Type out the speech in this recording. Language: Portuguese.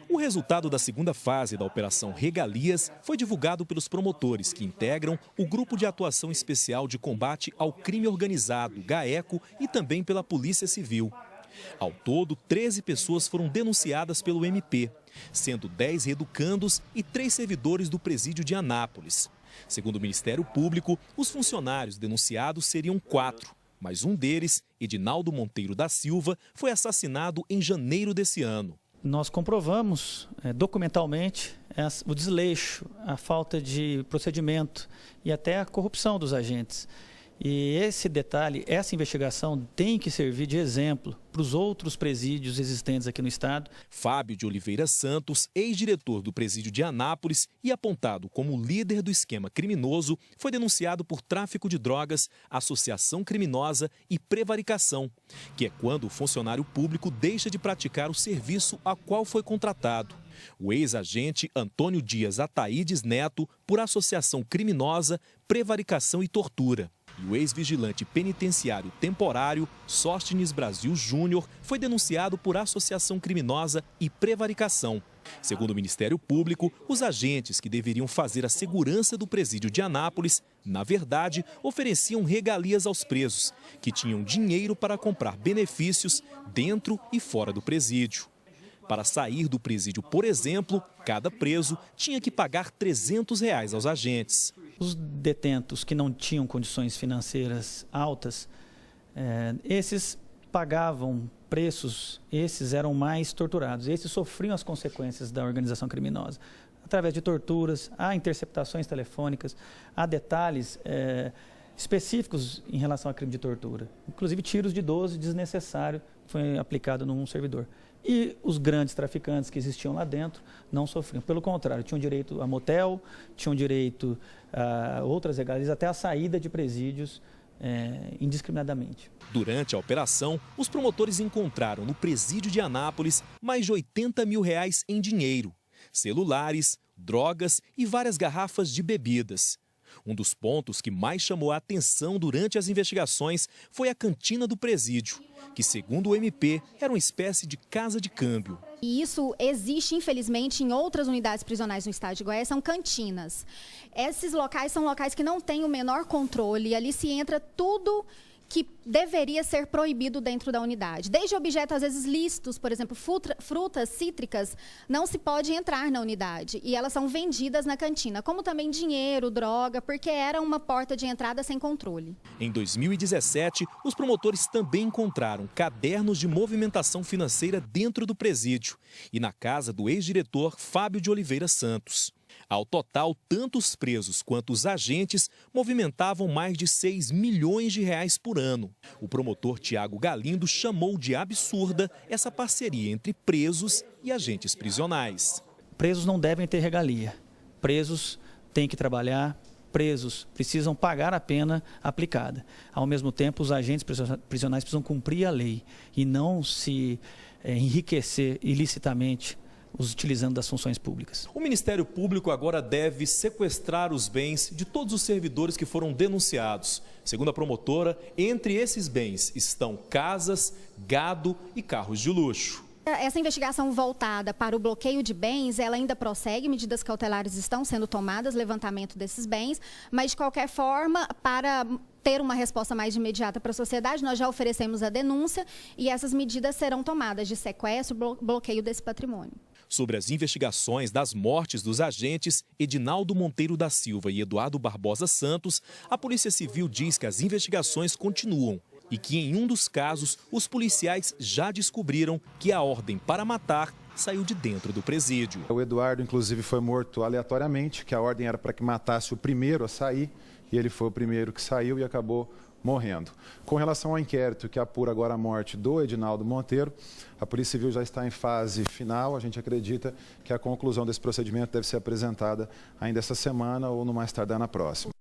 O resultado da segunda fase da Operação Regalias foi divulgado pelos promotores que integram o Grupo de Atuação Especial de Combate ao Crime Organizado, GAECO, e também pela Polícia Civil. Ao todo, 13 pessoas foram denunciadas pelo MP, sendo 10 reeducandos e 3 servidores do presídio de Anápolis. Segundo o Ministério Público, os funcionários denunciados seriam 4, mas um deles, Edinaldo Monteiro da Silva, foi assassinado em janeiro desse ano. Nós comprovamos documentalmente o desleixo, a falta de procedimento e até a corrupção dos agentes. E esse detalhe, essa investigação tem que servir de exemplo para os outros presídios existentes aqui no estado. Fábio de Oliveira Santos, ex-diretor do presídio de Anápolis e apontado como líder do esquema criminoso, foi denunciado por tráfico de drogas, associação criminosa e prevaricação, que é quando o funcionário público deixa de praticar o serviço a qual foi contratado. O ex-agente Antônio Dias Ataídes Neto, por associação criminosa, prevaricação e tortura. E o ex-vigilante penitenciário temporário Sóstenes Brasil Júnior foi denunciado por associação criminosa e prevaricação. Segundo o Ministério Público, os agentes que deveriam fazer a segurança do presídio de Anápolis, na verdade, ofereciam regalias aos presos, que tinham dinheiro para comprar benefícios dentro e fora do presídio. Para sair do presídio, por exemplo, cada preso tinha que pagar R$ 300 aos agentes. Os detentos que não tinham condições financeiras altas, esses pagavam preços, esses eram mais torturados, esses sofriam as consequências da organização criminosa, através de torturas, há interceptações telefônicas, há detalhes específicos em relação a crime de tortura, inclusive tiros de 12 desnecessário foi aplicado num servidor. E os grandes traficantes que existiam lá dentro não sofriam. Pelo contrário, tinham direito a motel, tinham direito a outras regalias, até a saída de presídios indiscriminadamente. Durante a operação, os promotores encontraram no presídio de Anápolis mais de R$ 80 mil em dinheiro, celulares, drogas e várias garrafas de bebidas. Um dos pontos que mais chamou a atenção durante as investigações foi a cantina do presídio, que, segundo o MP, era uma espécie de casa de câmbio. E isso existe, infelizmente, em outras unidades prisionais no estado de Goiás, são cantinas. Esses locais são locais que não têm o menor controle, ali se entra tudo que deveria ser proibido dentro da unidade. Desde objetos, às vezes, lícitos, por exemplo, frutas cítricas, não se pode entrar na unidade. E elas são vendidas na cantina, como também dinheiro, droga, porque era uma porta de entrada sem controle. Em 2017, os promotores também encontraram cadernos de movimentação financeira dentro do presídio e na casa do ex-diretor Fábio de Oliveira Santos. Ao total, tanto os presos quanto os agentes movimentavam mais de R$ 6 milhões por ano. O promotor Tiago Galindo chamou de absurda essa parceria entre presos e agentes prisionais. Presos não devem ter regalia. Presos têm que trabalhar, presos precisam pagar a pena aplicada. Ao mesmo tempo, os agentes prisionais precisam cumprir a lei e não se enriquecer ilicitamente os utilizando das funções públicas. O Ministério Público agora deve sequestrar os bens de todos os servidores que foram denunciados. Segundo a promotora, entre esses bens estão casas, gado e carros de luxo. Essa investigação voltada para o bloqueio de bens, ela ainda prossegue, medidas cautelares estão sendo tomadas, levantamento desses bens, mas de qualquer forma, para ter uma resposta mais imediata para a sociedade, nós já oferecemos a denúncia e essas medidas serão tomadas de sequestro, bloqueio desse patrimônio. Sobre as investigações das mortes dos agentes Edinaldo Monteiro da Silva e Eduardo Barbosa Santos, a Polícia Civil diz que as investigações continuam e que em um dos casos os policiais já descobriram que a ordem para matar saiu de dentro do presídio. O Eduardo, inclusive, foi morto aleatoriamente, que a ordem era para que matasse o primeiro a sair, e ele foi o primeiro que saiu e acabou morrendo. Com relação ao inquérito que apura agora a morte do Edinaldo Monteiro, a Polícia Civil já está em fase final. A gente acredita que a conclusão desse procedimento deve ser apresentada ainda essa semana ou no mais tardar na próxima.